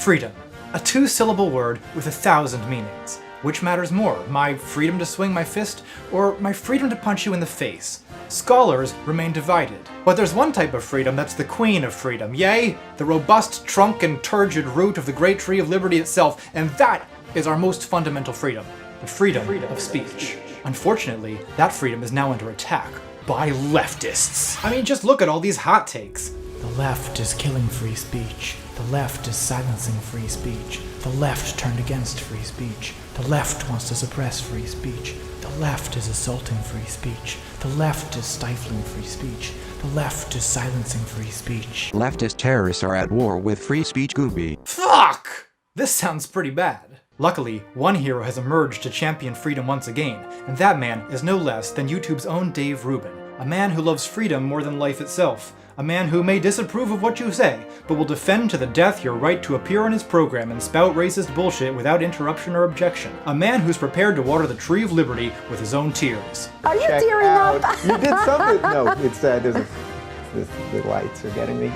Freedom. A two-syllable word with 1,000 meanings. Which matters more, my freedom to swing my fist, or my freedom to punch you in the face? Scholars remain divided. But there's one type of freedom that's the queen of freedom, yea, the robust trunk and turgid root of the great tree of liberty itself, and that is our most fundamental freedom, the freedom of speech. Unfortunately, that freedom is now under attack by leftists. I mean, just look at all these hot takes. The left is killing free speech. The left is silencing free speech. The left turned against free speech. The left wants to suppress free speech. The left is assaulting free speech. The left is stifling free speech. The left is silencing free speech. Leftist terrorists are at war with free speech Gooby. Fuck! This sounds pretty bad. Luckily, one hero has emerged to champion freedom once again, and that man is no less than YouTube's own Dave Rubin, a man who loves freedom more than life itself, a man who may disapprove of what you say, but will defend to the death your right to appear on his program and spout racist bullshit without interruption or objection, a man who's prepared to water the tree of liberty with his own tears. Are you tearing up? You did something. No, it's the lights are getting me.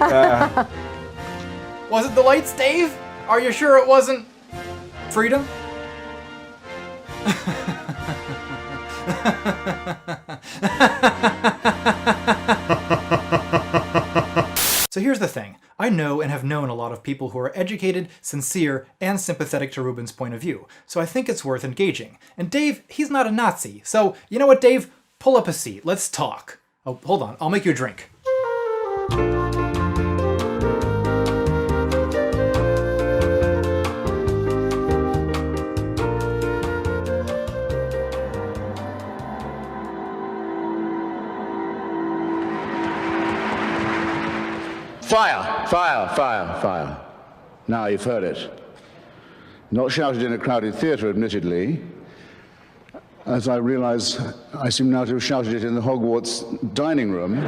Was it the lights, Dave? Are you sure it wasn't freedom? So here's the thing. I know and have known a lot of people who are educated, sincere, and sympathetic to Rubin's point of view, so I think it's worth engaging. And Dave, he's not a Nazi, so you know what, Dave? Pull up a seat. Let's talk. Oh, hold on. I'll make you a drink. Fire! Fire! Fire! Fire! Now you've heard it. Not shouted in a crowded theatre, admittedly, as I realize I seem now to have shouted it in the Hogwarts dining room.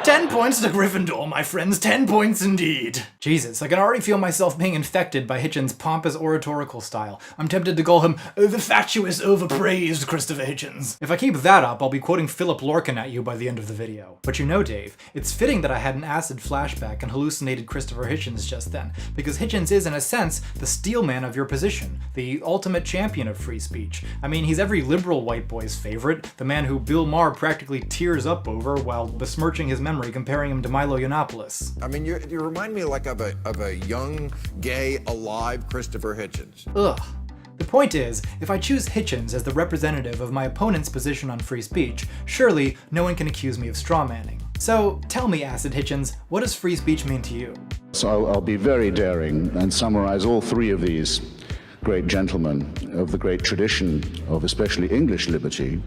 10 points to Gryffindor, my friends, 10 points indeed. Jesus, I can already feel myself being infected by Hitchens' pompous oratorical style. I'm tempted to call him the fatuous, overpraised Christopher Hitchens. If I keep that up, I'll be quoting Philip Larkin at you by the end of the video. But you know, Dave, it's fitting that I had an acid flashback and hallucinated Christopher Hitchens just then, because Hitchens is, in a sense, the steelman of your position, the ultimate champion of free speech. I mean, he's every liberal white boy's favorite, the man who Bill Maher practically tears up over while besmirching his memory, comparing him to Milo Yiannopoulos. I mean, you remind me like of a young, gay, alive Christopher Hitchens. Ugh. The point is, if I choose Hitchens as the representative of my opponent's position on free speech, surely no one can accuse me of strawmanning. So tell me, Acid Hitchens, what does free speech mean to you? So I'll be very daring and summarize all three of these great gentlemen of the great tradition of especially English liberty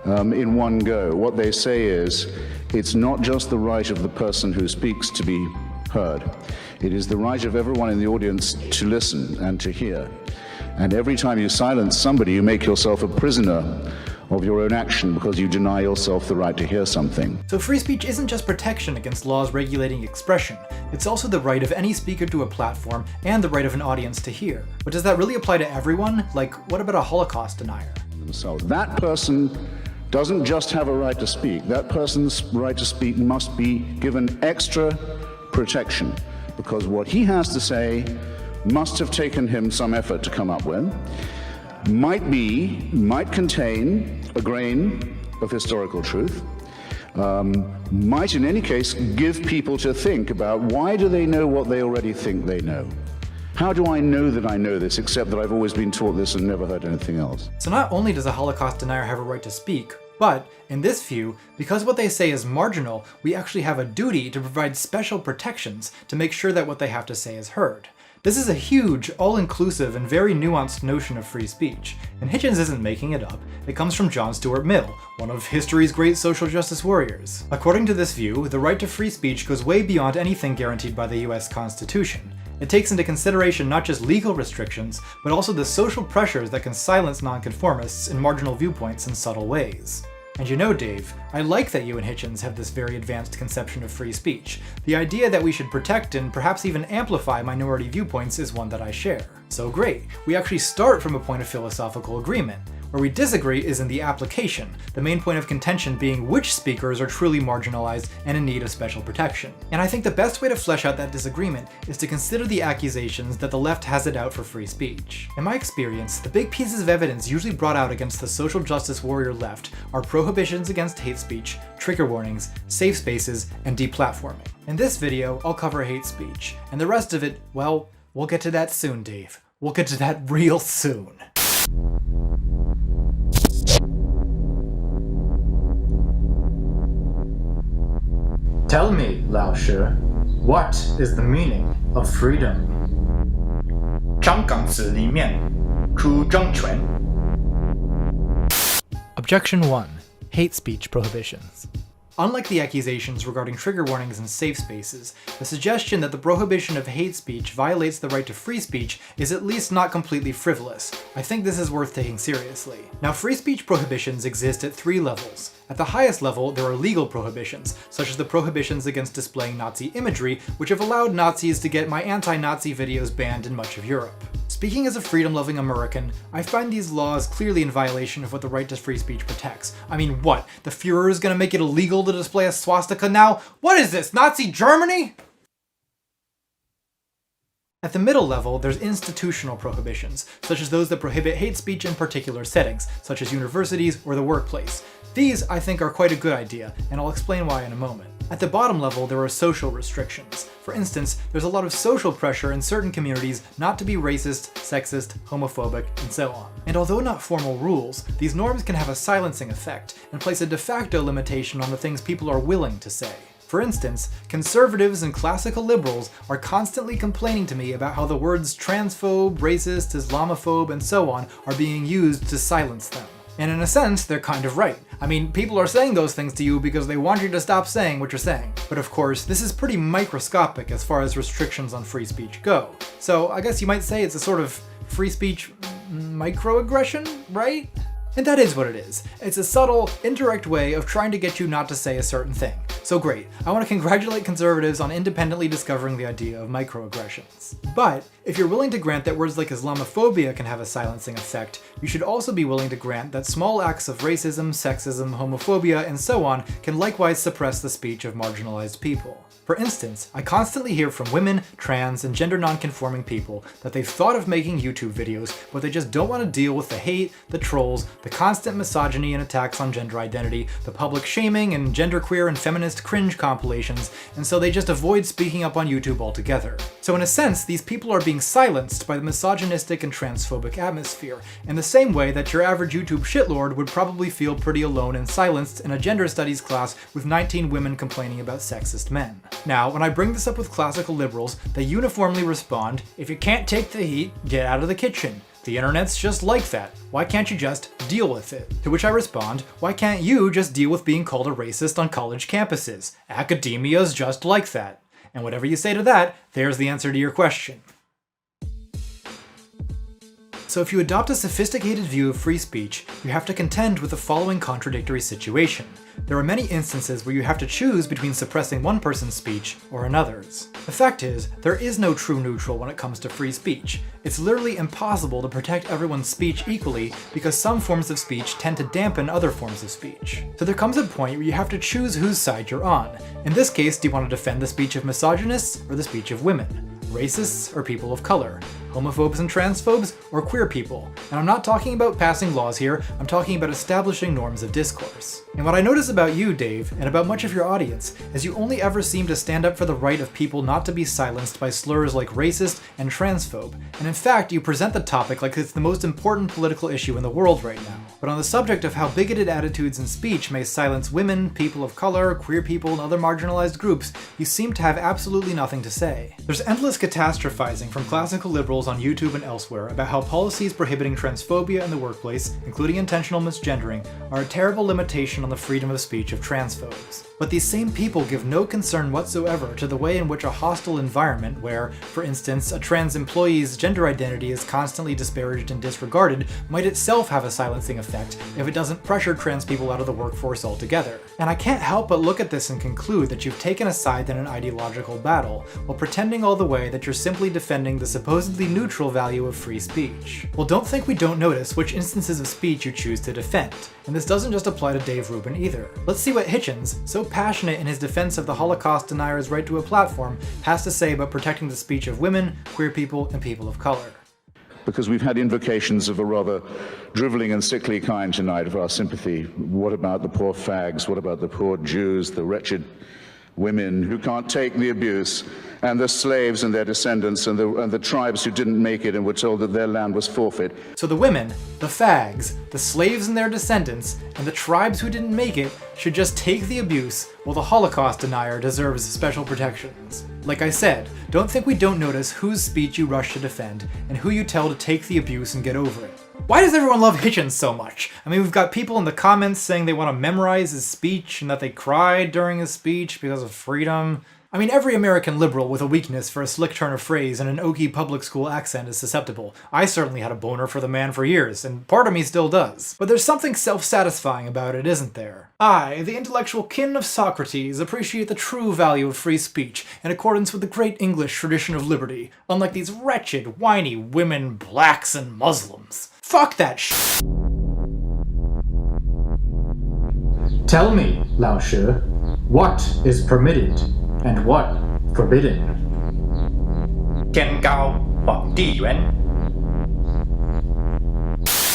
in one go. What they say is, it's not just the right of the person who speaks to be heard. It is the right of everyone in the audience to listen and to hear. And every time you silence somebody, you make yourself a prisoner of your own action because you deny yourself the right to hear something. So free speech isn't just protection against laws regulating expression, it's also the right of any speaker to a platform and the right of an audience to hear. But does that really apply to everyone? Like, what about a Holocaust denier? So that person doesn't just have a right to speak. That person's right to speak must be given extra protection because what he has to say must have taken him some effort to come up with, might contain a grain of historical truth, might in any case give people to think about why do they know what they already think they know? How do I know that I know this, except that I've always been taught this and never heard anything else? So not only does a Holocaust denier have a right to speak, but, in this view, because what they say is marginal, we actually have a duty to provide special protections to make sure that what they have to say is heard. This is a huge, all-inclusive, and very nuanced notion of free speech, and Hitchens isn't making it up. It comes from John Stuart Mill, one of history's great social justice warriors. According to this view, the right to free speech goes way beyond anything guaranteed by the US Constitution. It takes into consideration not just legal restrictions, but also the social pressures that can silence nonconformists in marginal viewpoints in subtle ways. And you know, Dave, I like that you and Hitchens have this very advanced conception of free speech. The idea that we should protect and perhaps even amplify minority viewpoints is one that I share. So great, we actually start from a point of philosophical agreement. Where we disagree is in the application, the main point of contention being which speakers are truly marginalized and in need of special protection. And I think the best way to flesh out that disagreement is to consider the accusations that the left has it out for free speech. In my experience, the big pieces of evidence usually brought out against the social justice warrior left are prohibitions against hate speech, trigger warnings, safe spaces, and deplatforming. In this video, I'll cover hate speech, and the rest of it, well, we'll get to that soon, Dave. We'll get to that real soon. Tell me, Lao Shi, what is the meaning of freedom? 张岗子里面出政权. Objection 1. Hate speech prohibitions. Unlike the accusations regarding trigger warnings and safe spaces, the suggestion that the prohibition of hate speech violates the right to free speech is at least not completely frivolous. I think this is worth taking seriously. Now, free speech prohibitions exist at 3 levels. At the highest level, there are legal prohibitions, such as the prohibitions against displaying Nazi imagery, which have allowed Nazis to get my anti-Nazi videos banned in much of Europe. Speaking as a freedom-loving American, I find these laws clearly in violation of what the right to free speech protects. I mean, what? The Führer is gonna make it illegal to display a swastika now? What is this, Nazi Germany? At the middle level, there's institutional prohibitions, such as those that prohibit hate speech in particular settings, such as universities or the workplace. These, I think, are quite a good idea, and I'll explain why in a moment. At the bottom level, there are social restrictions. For instance, there's a lot of social pressure in certain communities not to be racist, sexist, homophobic, and so on. And although not formal rules, these norms can have a silencing effect and place a de facto limitation on the things people are willing to say. For instance, conservatives and classical liberals are constantly complaining to me about how the words transphobe, racist, Islamophobe, and so on are being used to silence them. And in a sense, they're kind of right. I mean, people are saying those things to you because they want you to stop saying what you're saying. But of course, this is pretty microscopic as far as restrictions on free speech go. So I guess you might say it's a sort of free speech microaggression, right? And that is what it is. It's a subtle, indirect way of trying to get you not to say a certain thing. So great, I want to congratulate conservatives on independently discovering the idea of microaggressions. But if you're willing to grant that words like Islamophobia can have a silencing effect, you should also be willing to grant that small acts of racism, sexism, homophobia, and so on can likewise suppress the speech of marginalized people. For instance, I constantly hear from women, trans, and gender non-conforming people that they've thought of making YouTube videos, but they just don't want to deal with the hate, the trolls, the constant misogyny and attacks on gender identity, the public shaming, and genderqueer and feminist cringe compilations, and so they just avoid speaking up on YouTube altogether. So in a sense, these people are being silenced by the misogynistic and transphobic atmosphere, in the same way that your average YouTube shitlord would probably feel pretty alone and silenced in a gender studies class with 19 women complaining about sexist men. Now, when I bring this up with classical liberals, they uniformly respond, if you can't take the heat, get out of the kitchen. The internet's just like that. Why can't you just deal with it? To which I respond, why can't you just deal with being called a racist on college campuses? Academia's just like that. And whatever you say to that, there's the answer to your question. So if you adopt a sophisticated view of free speech, you have to contend with the following contradictory situation. There are many instances where you have to choose between suppressing one person's speech or another's. The fact is, there is no true neutral when it comes to free speech. It's literally impossible to protect everyone's speech equally because some forms of speech tend to dampen other forms of speech. So there comes a point where you have to choose whose side you're on. In this case, do you want to defend the speech of misogynists or the speech of women? Racists or people of color? Homophobes and transphobes, or queer people? And I'm not talking about passing laws here, I'm talking about establishing norms of discourse. And what I notice about you, Dave, and about much of your audience, is you only ever seem to stand up for the right of people not to be silenced by slurs like racist and transphobe, and in fact, you present the topic like it's the most important political issue in the world right now. But on the subject of how bigoted attitudes and speech may silence women, people of color, queer people, and other marginalized groups, you seem to have absolutely nothing to say. There's endless catastrophizing from classical liberals on YouTube and elsewhere about how policies prohibiting transphobia in the workplace, including intentional misgendering, are a terrible limitation on the freedom of speech of transphobes. But these same people give no concern whatsoever to the way in which a hostile environment where, for instance, a trans employee's gender identity is constantly disparaged and disregarded might itself have a silencing effect if it doesn't pressure trans people out of the workforce altogether. And I can't help but look at this and conclude that you've taken a side in an ideological battle, while pretending all the way that you're simply defending the supposedly completely neutral value of free speech. Well, don't think we don't notice which instances of speech you choose to defend, and this doesn't just apply to Dave Rubin either. Let's see what Hitchens, so passionate in his defense of the Holocaust denier's right to a platform, has to say about protecting the speech of women, queer people, and people of color. Because we've had invocations of a rather drivelling and sickly kind tonight of our sympathy. What about the poor fags? What about the poor Jews, the wretched women who can't take the abuse, and the slaves and their descendants, and the tribes who didn't make it and were told that their land was forfeit? So the women, the fags, the slaves and their descendants, and the tribes who didn't make it should just take the abuse, while the Holocaust denier deserves special protections. Like I said, don't think we don't notice whose speech you rush to defend, and who you tell to take the abuse and get over it. Why does everyone love Hitchens so much? I mean, we've got people in the comments saying they want to memorize his speech and that they cried during his speech because of freedom. I mean, every American liberal with a weakness for a slick turn of phrase and an oaky public school accent is susceptible. I certainly had a boner for the man for years, and part of me still does. But there's something self-satisfying about it, isn't there? I, the intellectual kin of Socrates, appreciate the true value of free speech in accordance with the great English tradition of liberty, unlike these wretched, whiny women, blacks, and Muslims. Fuck that shit. Tell me, Lao Shi, what is permitted and what forbidden? 天高皇帝远.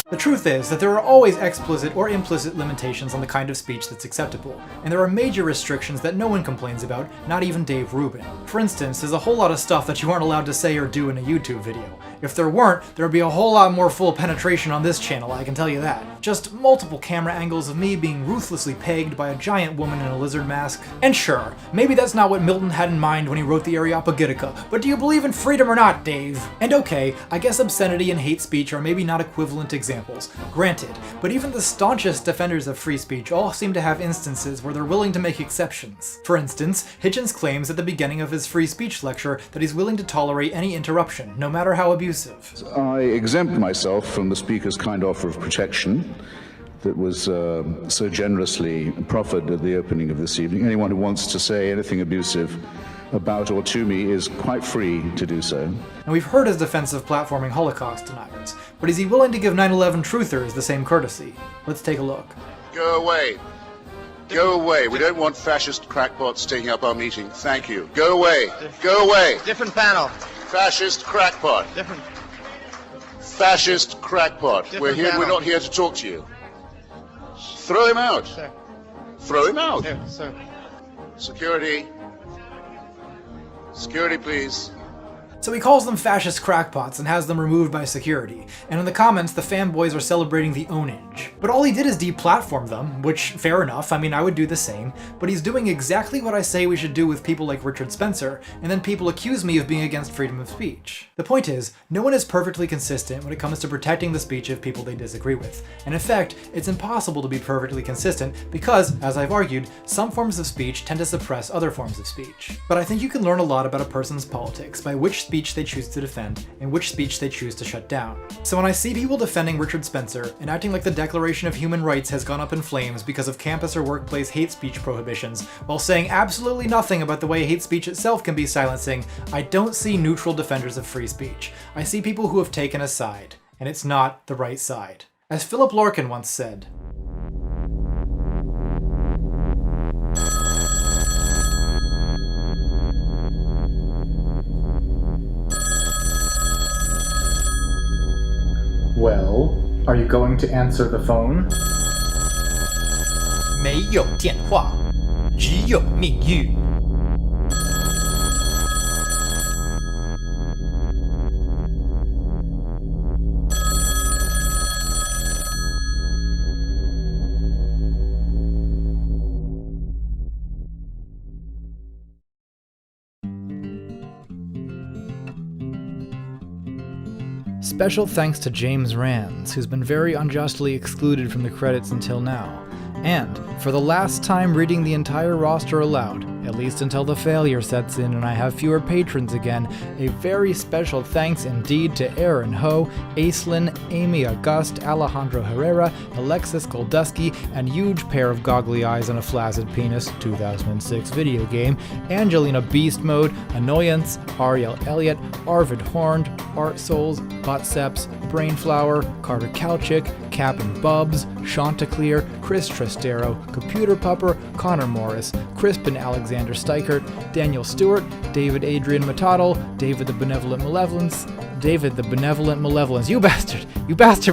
The truth is that there are always explicit or implicit limitations on the kind of speech that's acceptable, and there are major restrictions that no one complains about, not even Dave Rubin. For instance, there's a whole lot of stuff that you aren't allowed to say or do in a YouTube video. If there weren't, there would be a whole lot more full penetration on this channel, I can tell you that. Just multiple camera angles of me being ruthlessly pegged by a giant woman in a lizard mask. And sure, maybe that's not what Milton had in mind when he wrote the Areopagitica, but do you believe in freedom or not, Dave? And okay, I guess obscenity and hate speech are maybe not equivalent examples, granted, but even the staunchest defenders of free speech all seem to have instances where they're willing to make exceptions. For instance, Hitchens claims at the beginning of his free speech lecture that he's willing to tolerate any interruption, no matter how abusive. I exempt myself from the Speaker's kind offer of protection that was so generously proffered at the opening of this evening. Anyone who wants to say anything abusive about or to me is quite free to do so. And we've heard his defense of platforming Holocaust deniers, but is he willing to give 9/11 truthers the same courtesy? Let's take a look. Go away. Go away. We don't want fascist crackpots taking up our meeting. Thank you. Go away. Go away. Different panel. Fascist crackpot. Different. Fascist crackpot. We're here. panel. We're not here to talk to you. Throw him out. Sir. Throw him out. Here, sir. Security. Security, please. So he calls them fascist crackpots and has them removed by security, and in the comments the fanboys are celebrating the ownage. But all he did is deplatform them, which, fair enough, I mean I would do the same, but he's doing exactly what I say we should do with people like Richard Spencer, and then people accuse me of being against freedom of speech. The point is, no one is perfectly consistent when it comes to protecting the speech of people they disagree with, and in fact, it's impossible to be perfectly consistent because, as I've argued, some forms of speech tend to suppress other forms of speech. But I think you can learn a lot about a person's politics by which speech they choose to defend and which speech they choose to shut down. So when I see people defending Richard Spencer and acting like the Declaration of Human Rights has gone up in flames because of campus or workplace hate speech prohibitions, while saying absolutely nothing about the way hate speech itself can be silencing, I don't see neutral defenders of free speech. I see people who have taken a side, and it's not the right side. As Philip Larkin once said, Well, are you going to answer the phone? 没有电话，只有命运。Special thanks to James Rands, who's been very unjustly excluded from the credits until now. And, for the last time reading the entire roster aloud, at least until the failure sets in and I have fewer patrons again, a very special thanks indeed to Aaron Ho, Aislinn, Amy August, Alejandro Herrera, Alexis Goldusky, and huge pair of goggly eyes and a flaccid penis, 2006 video game, Angelina Beast Mode, Annoyance, Ariel Elliott, Arvid Horned, Art Souls, Botseps, Brainflower, Carter Kalchik, Cap and Bubs, Chanticleer, Chris Trastero, Computer Pupper, Connor Morris, Crispin Alexander Steichert, Daniel Stewart, David Adrian Matadel, David the Benevolent Malevolence, you bastard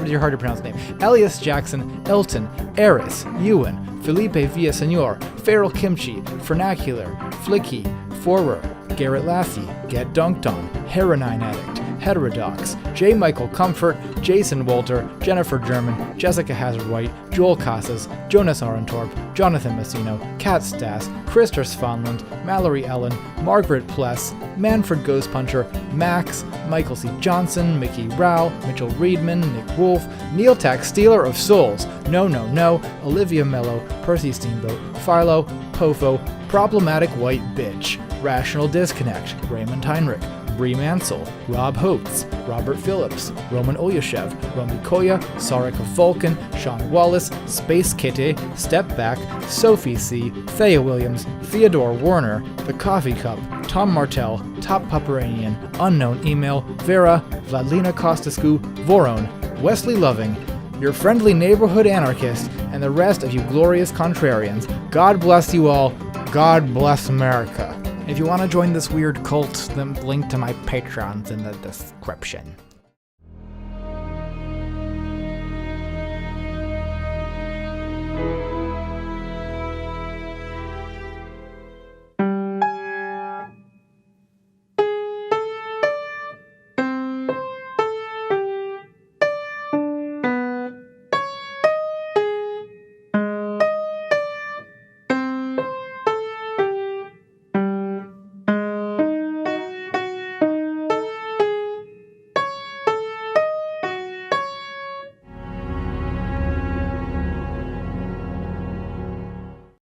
with your hard to pronounce name, Elias Jackson, Elton, Eris, Ewan, Felipe Villasenor, Feral Kimchi, Vernacular, Flicky, Forer, Garrett Lassie, Get Dunked On, Heronine Addict, Heterodox, J. Michael Comfort, Jason Walter, Jennifer German, Jessica Hazard White, Joel Casas, Jonas Arentorp, Jonathan Messino, Kat Stass, Krister Svanland, Mallory Ellen, Margaret Pless, Manfred Ghost Puncher, Max, Michael C. Johnson, Mickey Rao, Mitchell Reedman, Nick Wolf, Neil Tack, Stealer of Souls, No, Olivia Mello, Percy Steamboat, Philo, Pofo, Problematic White Bitch, Rational Disconnect, Raymond Heinrich, Bree Mansell, Rob Holtz, Robert Phillips, Roman Olyashev, Romy Koya, Sarek Vulcan, Sean Wallace, Space Kitty, Step Back, Sophie C., Thea Williams, Theodore Warner, The Coffee Cup, Tom Martell, Top Pupperanian, Unknown Email, Vera, Vladlina Kostasku, Voron, Wesley Loving, your friendly neighborhood anarchist, and the rest of you glorious contrarians. God bless you all. God bless America. If you want to join this weird cult, then link to my Patreon's in the description.